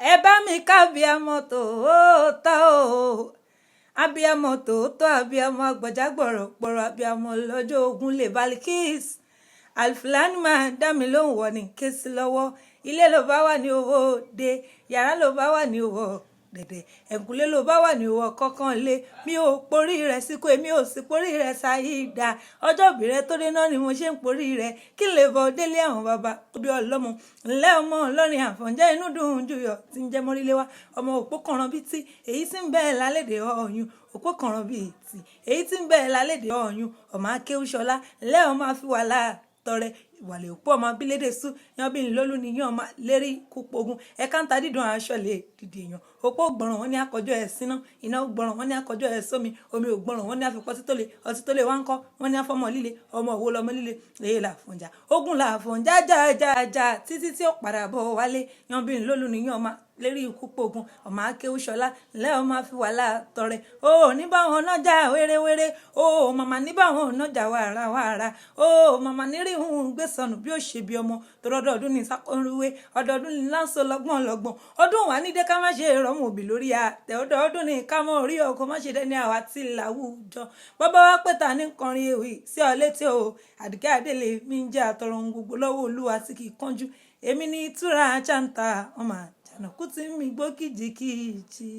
ẹ bá mi kábíàmọ tòótọ́ o abíàmọ tòótọ́ abíàmọ àgbọ̀já gbọ̀rọ̀gbọ̀rọ̀ abíàmọ lọ́jọ́ ogun lè Balikis Alfilani máa dá mi lóhùn wọ̀ ní ké sí lọ́wọ́ ilé ló bá wà ní owó de yàrá ló bá wà ní owó dẹ̀dẹ̀ ẹ̀kúnlé ló bá wà ní owó kọ́kàn lé mi ò porí rẹ̀ síkú èmi ò sì porí rẹ̀ ṣáyídà ọjọ́ ìbí rẹ̀ tó dé náà ni mo ṣe ń porí rẹ̀ kí lè bọ́ délé àwọn bàbá òbí ọlọ́mọ ńlẹ́ ọmọ ọlọ́rin àfọ̀njẹ́ inú dùn jùyọ̀ tí ń jẹ́ mọ́rílé wá ọmọ òpó kànràn bíi tí èyí tí ń bẹ́ẹ̀ lálédè ọ̀yún òpó kànràn bíi tí èyí tí ń bẹ́ẹ̀ lálédè ọ̀yún ọmọ akéwúṣọlá ńlẹ́ ọmọ àfiwàlà tọrẹ ìwàlẹ̀ òpó ọmọ abílédè sùn yan bí nlólú ni yan ọmọ lérí kúpogun ẹ̀ka ń ta dídùn aṣọ lè dìde èèyàn òpó gbọ̀ràn wọn ní akọjọ́ ẹ̀ síná iná gbọ̀ràn wọn ní akọjọ́ ẹ̀ sómi omi ò gbọ̀ràn wọn ní àfikọ́ ọtí tó lè wá ń kọ́ wọn ní afọmọ líle ọmọ òwò lọmọ líle lèyí làfọ̀njá ogun làfọ̀njá jájájá títí tí ó padà bọ̀ wálé yan bí nlólú ni yan ọmọ lérí ikú pogun ọmọ akéwúṣọlá ńlẹ́ ọmọ àfiwàlà tọrẹ ó ní báwọn nájà wérewére ó màmá ní báwọn nájà wàràwàrà ó màmá nírí ń gbé sọnù bí ó ṣe bí ọmọ tọrọdọọdún ní sákọrúwé ọdọọdún ní láǹsọ lọ́gbọ̀n ọdún wà ní dé ká má ṣe rọmọ òbí lórí àtẹ ọdọọdún ní ká mọ orí ọkọ má ṣe dẹni àwa tí làwùjọ bàbá wa pẹta ní kọrin ewì sí ọ létí o Àdìkẹ́ Adélé mi ń jẹ àtọrọ ohun gbogbo lọ́wọ́ Olúwa tí kì í kánjú èmi ní ìtura chanta ọmọ àjànàkú tí mi gbó kìjìkìjì.